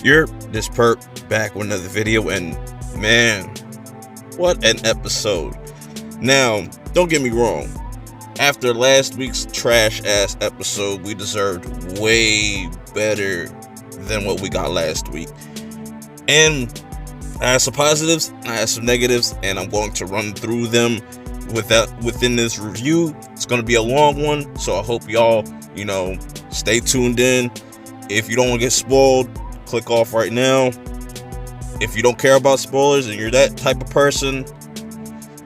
You're this perp back with another video, and man, what an episode. Now, don't get me wrong, after last week's trash ass episode, we deserved way better than what we got last week. And I have some positives, I have some negatives, and I'm going to run through them within this review. It's going to be a long one, so I hope y'all, stay tuned in. If you don't want to get spoiled, click off right now. If you don't care about spoilers and you're that type of person, you know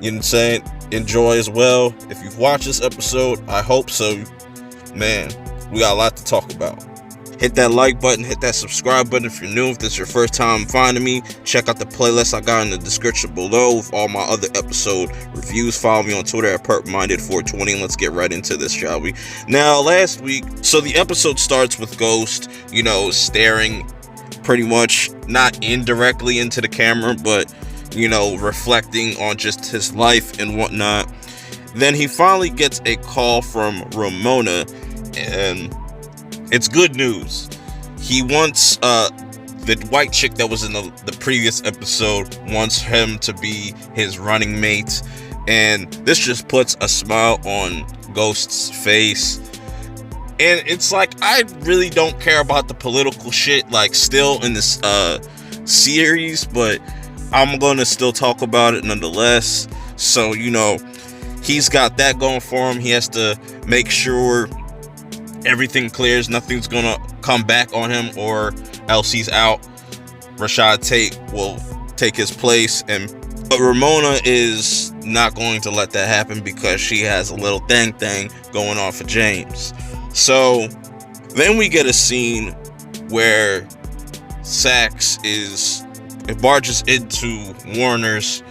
what I'm saying, enjoy as well. If you've watched this episode, I hope so. Man, we got a lot to talk about. Hit that like button, hit that subscribe button if you're new. If this is your first time finding me, check out the playlist I got in the description below with all my other episode reviews. Follow me on Twitter at PerpMinded420, and let's get right into this, shall we? Now, last week, so the episode starts with Ghost, staring pretty much not indirectly into the camera, but, reflecting on just his life and whatnot. Then he finally gets a call from Ramona, and it's good news. He wants, the white chick that was in the previous episode wants him to be his running mate. And this just puts a smile on Ghost's face. And it's like, I really don't care about the political shit, still in this, series. But I'm gonna still talk about it nonetheless. So, he's got that going for him. He has to make sure everything clears, nothing's gonna come back on him, or else he's out. Rashad Tate will take his place, but Ramona is not going to let that happen because she has a little thing going on for James. So then we get a scene where Sax barges into Warner's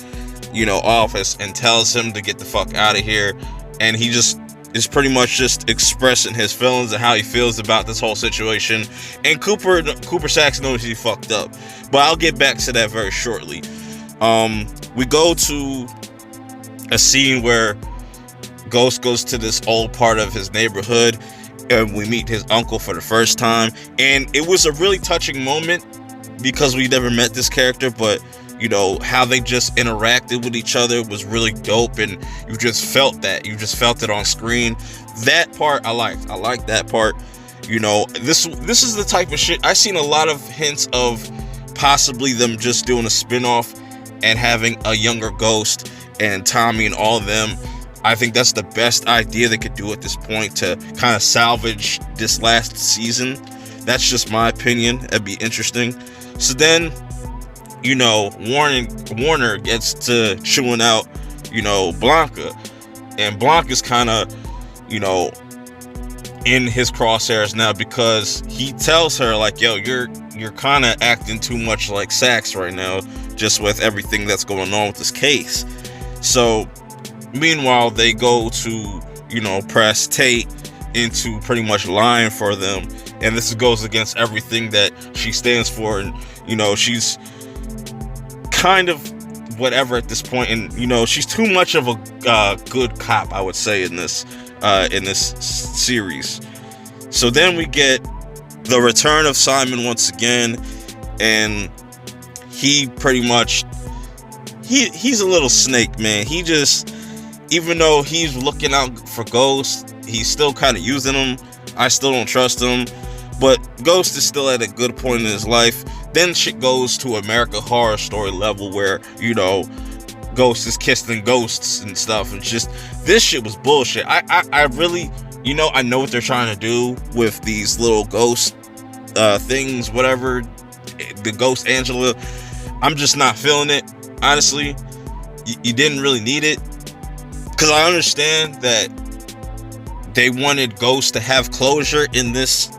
office and tells him to get the fuck out of here, and he just is pretty much just expressing his feelings and how he feels about this whole situation. And Cooper Sax knows he fucked up, but I'll get back to that very shortly. We go to a scene where Ghost goes to this old part of his neighborhood, and we meet his uncle for the first time. And it was a really touching moment because we never met this character, but how they just interacted with each other was really dope, and you just felt that. You just felt it on screen. That part I liked. I liked that part. This is the type of shit. I've seen a lot of hints of possibly them just doing a spin-off and having a younger Ghost and Tommy and all of them. I think that's the best idea they could do at this point to kind of salvage this last season. That's just my opinion. It'd be interesting. So then, Warner gets to chewing out, Blanca. And Blanca's kind of, in his crosshairs now because he tells her, yo, you're kind of acting too much like Sax right now, just with everything that's going on with this case. So, meanwhile, they go to, press Tate into pretty much lying for them. And this goes against everything that she stands for. And, she's kind of whatever at this point, and she's too much of a good cop, I would say, in this series. So then we get the return of Simon once again, and he pretty much he's a little snake, man. He just, even though he's looking out for Ghost, he's still kind of using him. I still don't trust him, but Ghost is still at a good point in his life. Then shit goes to American Horror Story level where, Ghost is kissing ghosts and stuff. And just, this shit was bullshit. I really, I know what they're trying to do with these little ghost things, whatever. The Ghost Angela. I'm just not feeling it. Honestly, you didn't really need it. Because I understand that they wanted Ghost to have closure in this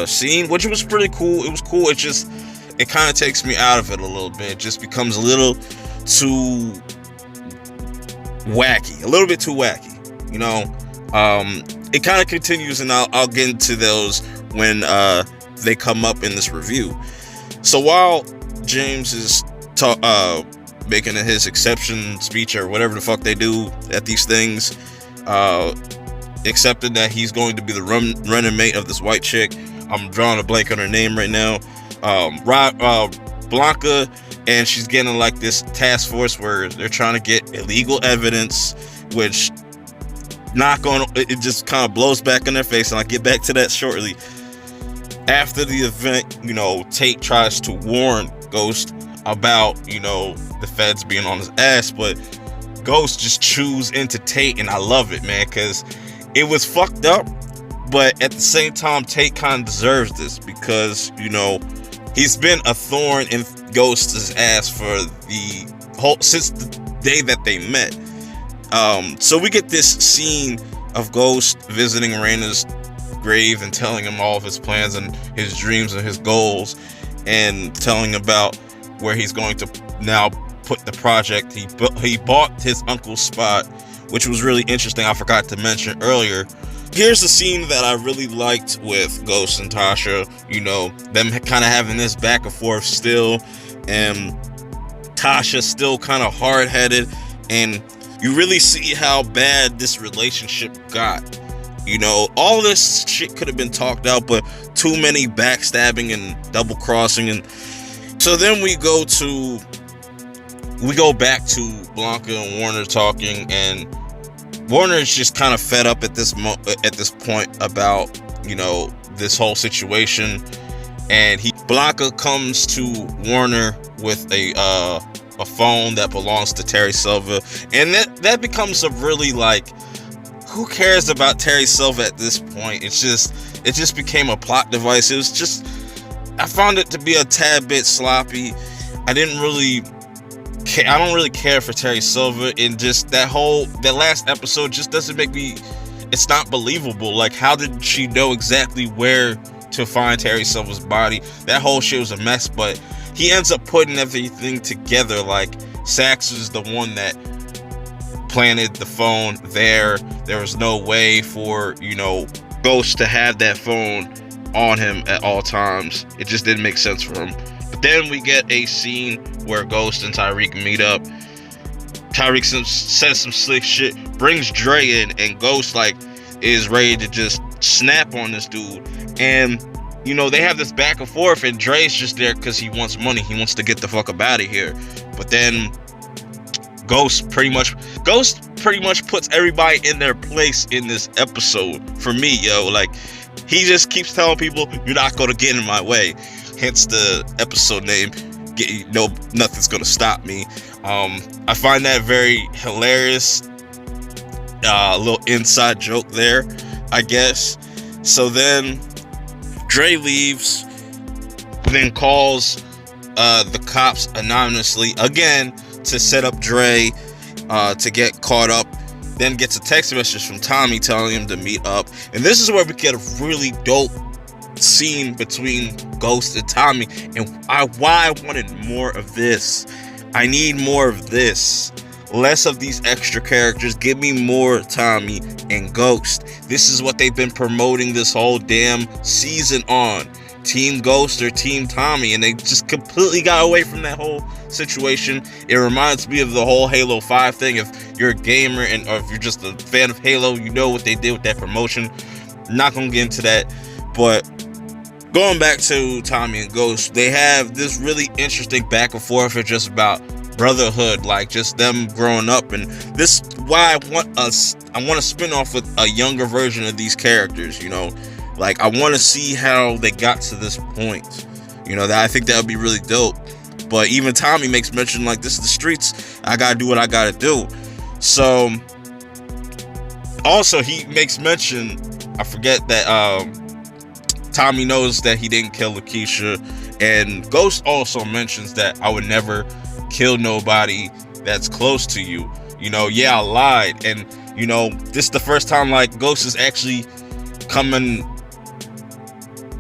scene, which was pretty cool. It was cool. It kind of takes me out of it a little bit. It just becomes a little too wacky. A little bit too wacky. It kind of continues, and I'll get into those when they come up in this review. So while James is making his acceptance speech or whatever the fuck they do at these things, accepted that he's going to be the running mate of this white chick, I'm drawing a blank on her name right now. Blanca, and she's getting like this task force where they're trying to get illegal evidence, which it just kind of blows back in their face, and I'll get back to that shortly. After the event, Tate tries to warn Ghost about, the feds being on his ass, but Ghost just chews into Tate, and I love it, man, because it was fucked up, but at the same time, Tate kind of deserves this, because, he's been a thorn in Ghost's ass since the day that they met. So we get this scene of Ghost visiting Raina's grave and telling him all of his plans and his dreams and his goals, and telling about where he's going to now put the project. He bought his uncle's spot, which was really interesting. I forgot to mention earlier. Here's the scene that I really liked with Ghost and Tasha, them kind of having this back and forth still, and Tasha still kind of hard-headed, and you really see how bad this relationship got. All this shit could have been talked out, but too many backstabbing and double-crossing, and so then we go back to Blanca and Warner talking, and Warner is just kind of fed up at this point about, this whole situation, and Blanca comes to Warner with a phone that belongs to Terry Silva, and that becomes a really who cares about Terry Silva at this point? It just became a plot device. It was just, I found it to be a tad bit sloppy. I don't really care for Terry Silva, and just that last episode just doesn't make me, it's not believable. How did she know exactly where to find Terry Silva's body? That whole shit was a mess, but he ends up putting everything together. Sax is the one that planted the phone there. There was no way for, Ghost to have that phone on him at all times. It just didn't make sense for him. But then we get a scene where Ghost and Tyreek meet up. Tyreek says some slick shit, brings Dre in, and Ghost is ready to just snap on this dude. And they have this back and forth, and Dre's just there because he wants money. He wants to get the fuck up out of here. But then Ghost pretty much puts everybody in their place in this episode. For me, he just keeps telling people, you're not gonna get in my way. Hence the episode name, nothing's gonna stop me. I find that very hilarious. A little inside joke there, I guess. So then Dre leaves, then calls the cops anonymously again to set up Dre to get caught up. Then gets a text message from Tommy telling him to meet up, and this is where we get a really dope scene between Ghost and Tommy, and why I wanted more of this. I need more of this. Less of these extra characters. Give me more Tommy and Ghost. This is what they've been promoting this whole damn season on. Team Ghost or Team Tommy, and they just completely got away from that whole situation. It reminds me of the whole Halo 5 thing. If you're a gamer or if you're just a fan of Halo, you know what they did with that promotion. Not gonna get into that, but going back to Tommy and Ghost, they have this really interesting back and forth. It's just about brotherhood, just them growing up, and this why I want to spin off with a younger version of these characters. I want to see how they got to this point. That I think that would be really dope. But even Tommy makes mention this is the streets. I gotta do what I gotta do. So also he makes mention, I forget that Tommy knows that he didn't kill Lakeisha, and Ghost also mentions that I would never kill nobody that's close to you. Yeah, I lied, and this is the first time Ghost is actually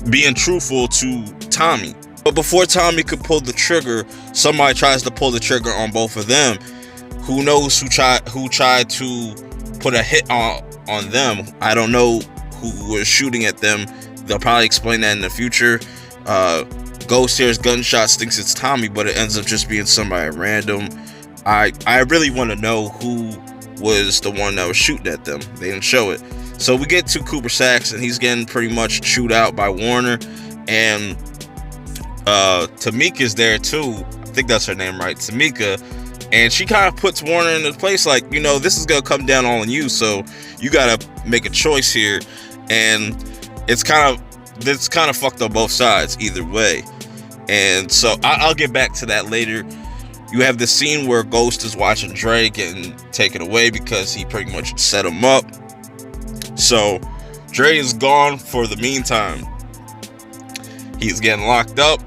being truthful to Tommy. But before Tommy could pull the trigger, somebody tries to pull the trigger on both of them. Who knows who tried to put a hit on them? I don't know who was shooting at them. They'll probably explain that in the future. Ghost hears gunshots, thinks it's Tommy, but it ends up just being somebody random. I really want to know who was the one that was shooting at them. They didn't show it. So we get to Cooper Saxe, and he's getting pretty much chewed out by Warner, and Tamika's there too. I think that's her name, right? Tamika. And she kind of puts Warner in his place, like, you know, this is gonna come down all on you, so you gotta make a choice here. And it's kind of fucked on both sides either way. And so I'll get back to that later. You have this scene where Ghost is watching Dre getting taken away because he pretty much set him up. So Dre is gone for the meantime. He's getting locked up.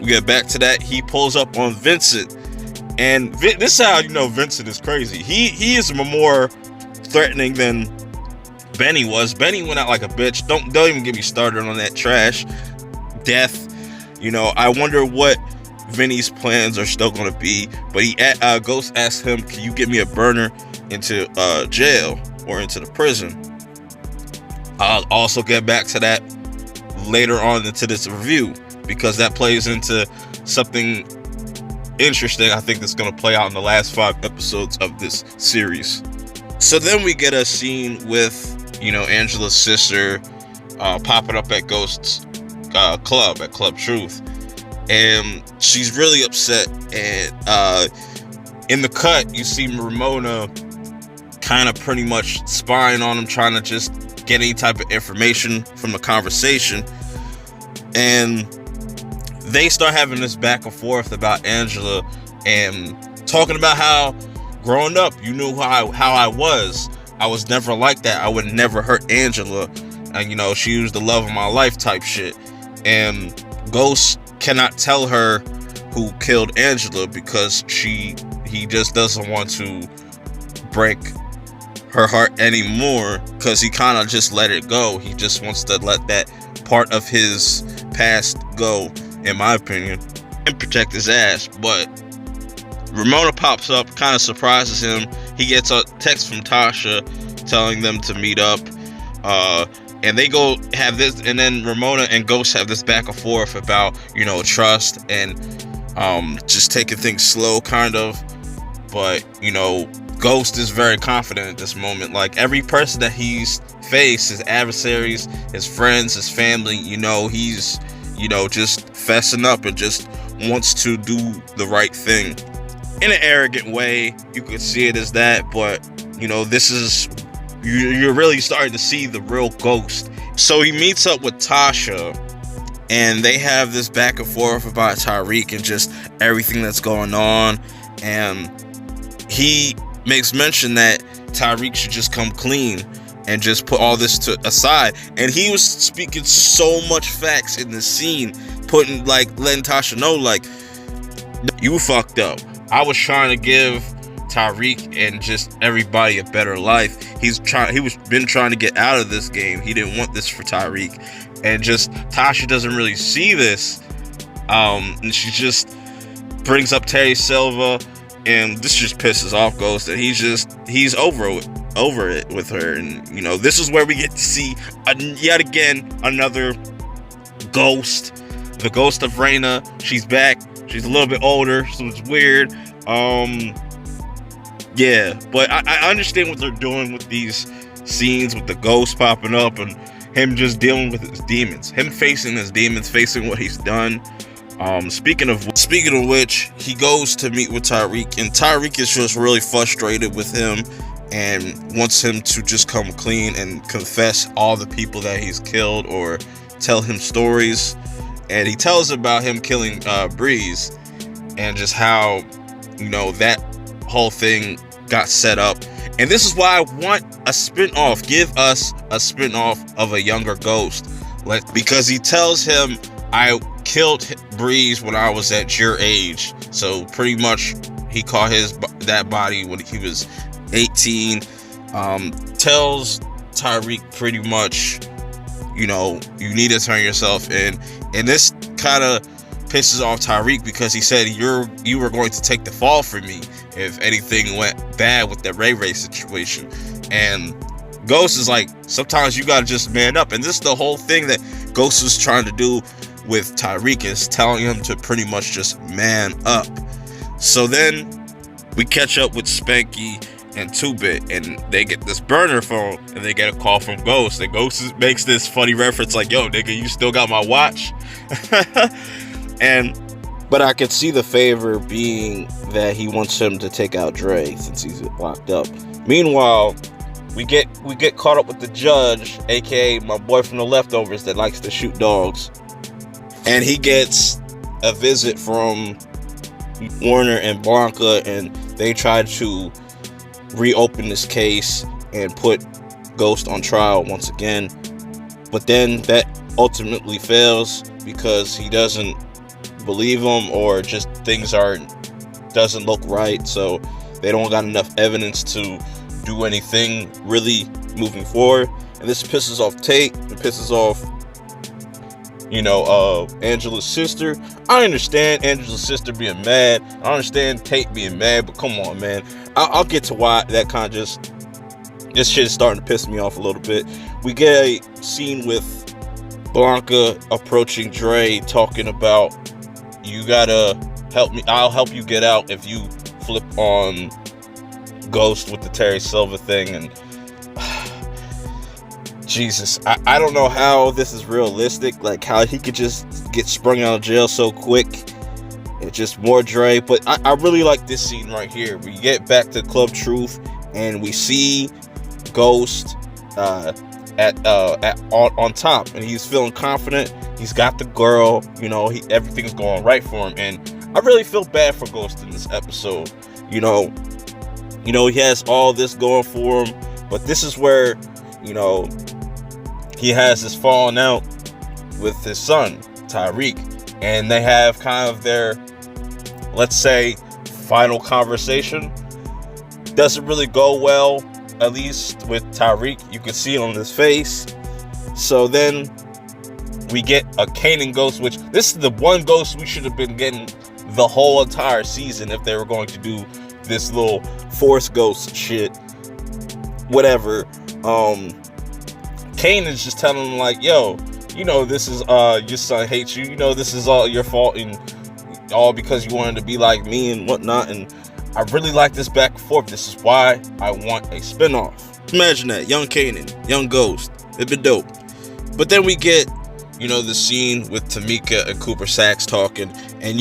We get back to that. He pulls up on Vincent. And this is how you know Vincent is crazy. He is more threatening than Benny was. Benny went out like a bitch. Don't even get me started on that trash. Death. You know, I wonder what Vinny's plans are still going to be. But Ghost asked him, can you get me a burner into jail or into the prison? I'll also get back to that later on into this review, because that plays into something interesting I think that's going to play out in the last 5 episodes of this series. So then we get a scene with, you know, Angela's sister popping up at Ghost's club, at Club Truth, and she's really upset. And in the cut you see Ramona kind of pretty much spying on him, trying to just get any type of information from the conversation. And they start having this back and forth about Angela and talking about how growing up, you knew how I was. I was never like that. I would never hurt Angela. And, you know, she was the love of my life type shit. And Ghost cannot tell her who killed Angela because he just doesn't want to break her heart anymore, because he kind of just let it go. He just wants to let that part of his past go, in my opinion, and protect his ass. But Ramona pops up, kind of surprises him. He gets a text from Tasha telling them to meet up, and they go have this, and then Ramona and Ghost have this back and forth about, you know, trust and just taking things slow, kind of. But, you know, Ghost is very confident at this moment. Like, every person that he's faced, his adversaries, his friends, his family, you know, he's, you know, just fessing up and just wants to do the right thing in an arrogant way. You could see it as that, but, you know, this is, you're really starting to see the real Ghost. So he meets up with Tasha, and they have this back and forth about Tariq and just everything that's going on. And he makes mention that Tariq should just come clean and just put all this aside. And he was speaking so much facts in the scene, letting Tasha know, like, you fucked up. I was trying to give Tariq and just everybody a better life. He was been trying to get out of this game. He didn't want this for Tariq. And just Tasha doesn't really see this. And she just brings up Terry Silva, and this just pisses off Ghost, and he's over it with her. And, you know, this is where we get to see yet again another Ghost, the ghost of Raina. She's back. She's a little bit older, so it's weird. Yeah, but I understand what they're doing with these scenes with the ghost popping up and him just dealing with his demons, him facing his demons, facing what he's done. Speaking of which, he goes to meet with Tariq, and Tariq is just really frustrated with him and wants him to just come clean and confess all the people that he's killed, or tell him stories. And he tells about him killing Breeze, and just how, you know, that whole thing got set up. And this is why I want a spin-off. Give us a spin-off of a younger Ghost, because he tells him, I killed Breeze when I was at your age. So pretty much he caught that body when he was 18. Tells Tariq pretty much, you know, you need to turn yourself in. And this kind of pisses off Tariq, because he said you were going to take the fall for me if anything went bad with the Ray situation. And Ghost is like, sometimes you gotta just man up. And this is the whole thing that Ghost is trying to do with Tariq, is telling him to pretty much just man up. So then we catch up with Spanky, and 2-Bit, and they get this burner phone, and they get a call from Ghost, and Ghost makes this funny reference like, yo, nigga, you still got my watch? But I could see the favor being that he wants him to take out Dre since he's locked up. Meanwhile, we get caught up with the judge, aka my boy from the leftovers that likes to shoot dogs, and he gets a visit from Warner and Blanca, and they try to reopen this case and put Ghost on trial once again. But then that ultimately fails because he doesn't believe him, or just things doesn't look right, so they don't got enough evidence to do anything really moving forward. And this pisses off Tate, it pisses off Angela's sister. I understand Angela's sister being mad, I understand Tate being mad, but come on, man. I'll get to why that kind of this shit is starting to piss me off a little bit. We get a scene with Blanca approaching Dre, talking about, you gotta help me, I'll help you get out if you flip on Ghost with the Terry Silver thing. And Jesus, I don't know how this is realistic, like how he could just get sprung out of jail so quick. It's just more Dre. But I really like this scene right here. We get back to Club Truth, and we see Ghost on top, and he's feeling confident. He's got the girl, everything's going right for him. And I really feel bad for Ghost in this episode. He has all this going for him, but this is where, he has this falling out with his son, Tyreek, and they have kind of their, let's say, final conversation. Doesn't really go well, at least with Tyreek. You can see it on his face. So then we get a Kanan Ghost, which this is the one Ghost we should have been getting the whole entire season if they were going to do this little Force Ghost shit. Whatever. Kanan's just telling him like, yo, this is your son hates you. This is all your fault, and all because you wanted to be like me and whatnot. And I really like this back and forth. This is why I want a spinoff. Imagine that, young Kanan, young Ghost. It'd be dope. But then we get, the scene with Tamika and Cooper Saxe talking, and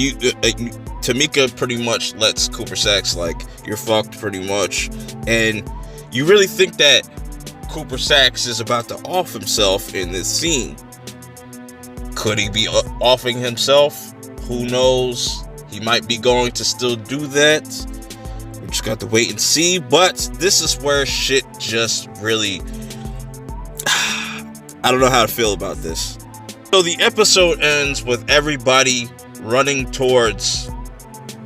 Tamika pretty much lets Cooper Saxe like, you're fucked pretty much. And you really think that Cooper Saxe is about to off himself in this scene. Could he be offing himself? Who knows? He might be going to still do that. We just got to wait and see. But this is where shit just really, I don't know how to feel about this. So the episode ends with everybody running towards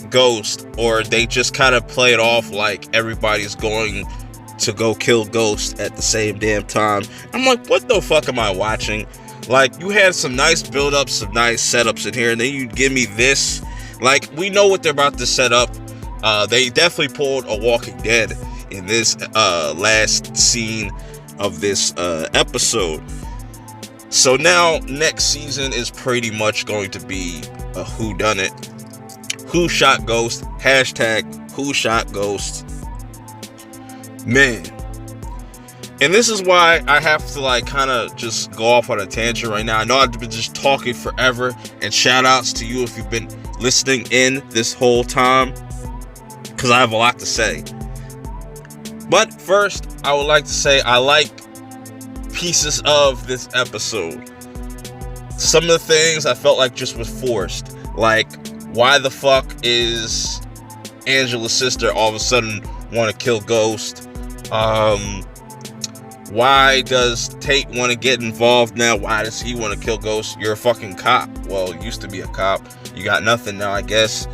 Ghost, or they just kind of play it off like everybody's going to go kill Ghost at the same damn time. I'm like, what the fuck am I watching? Like, you had some nice build-ups, some nice setups in here, and then you give me this. Like, we know what they're about to set up. They definitely pulled a Walking Dead in this last scene of this episode. So now, next season is pretty much going to be a whodunit. Who shot Ghost? Hashtag who shot Ghost? Man. And this is why I have to like kind of just go off on a tangent right now. I know I've been just talking forever, and shout outs to you if you've been listening in this whole time, because I have a lot to say. But first, I would like to say I like pieces of this episode. Some of the things I felt like just was forced. Like, why the fuck is Angela's sister all of a sudden want to kill Ghost? Why does Tate want to get involved now? Why does he want to kill Ghost? You're a fucking cop. Well, used to be a cop. You got nothing now, I guess.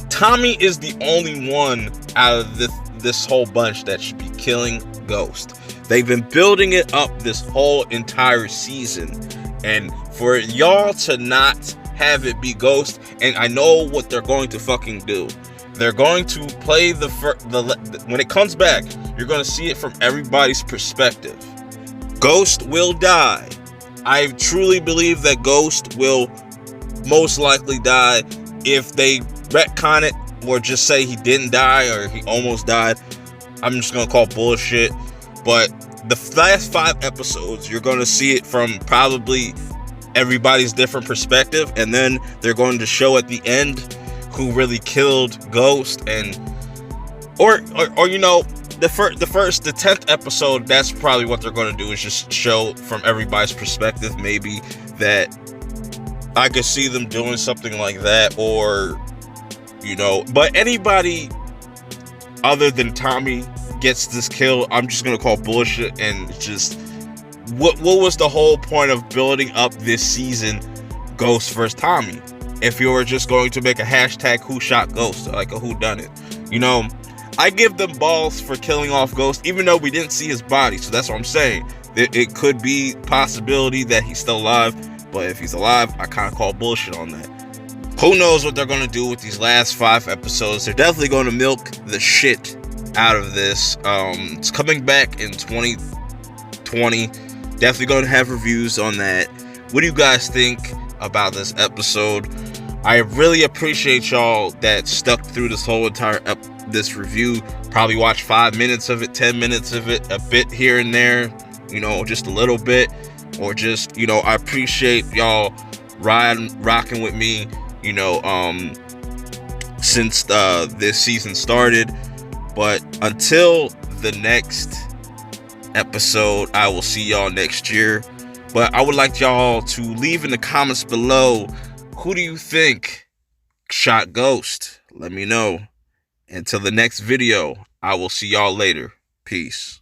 Tommy is the only one out of this whole bunch that should be killing Ghost. They've been building it up this whole entire season, and for y'all to not have it be Ghost, and I know what they're going to fucking do. They're going to play when it comes back, you're going to see it from everybody's perspective. Ghost will die. I truly believe that Ghost will most likely die if they retcon it or just say he didn't die or he almost died, I'm just gonna call bullshit. But the last 5 episodes, you're gonna see it from probably everybody's different perspective, and then they're going to show at the end who really killed Ghost, and or you know, the 10th episode, that's probably what they're going to do, is just show from everybody's perspective. Maybe that I could see them doing something like that, or you know, but anybody other than Tommy gets this kill, I'm just gonna call bullshit. And just what was the whole point of building up this season, Ghost versus Tommy, if you were just going to make a hashtag who shot Ghost, like a who done it? You know, I give them balls for killing off Ghost, even though we didn't see his body. So that's what I'm saying. It could be possibility that he's still alive, but if he's alive, I kind of call bullshit on that. Who knows what they're going to do with these last 5 episodes. They're definitely going to milk the shit out of this. It's coming back in 2020. Definitely going to have reviews on that. What do you guys think about this episode? I really appreciate y'all that stuck through this whole entire this review. Probably watched 5 minutes of it, 10 minutes of it, a bit here and there, you know, just a little bit, or just, you know, I appreciate y'all rocking with me, you know, since this season started. But until the next episode, I will see y'all next year. But I would like y'all to leave in the comments below, who do you think shot Ghost? Let me know. Until the next video, I will see y'all later. Peace.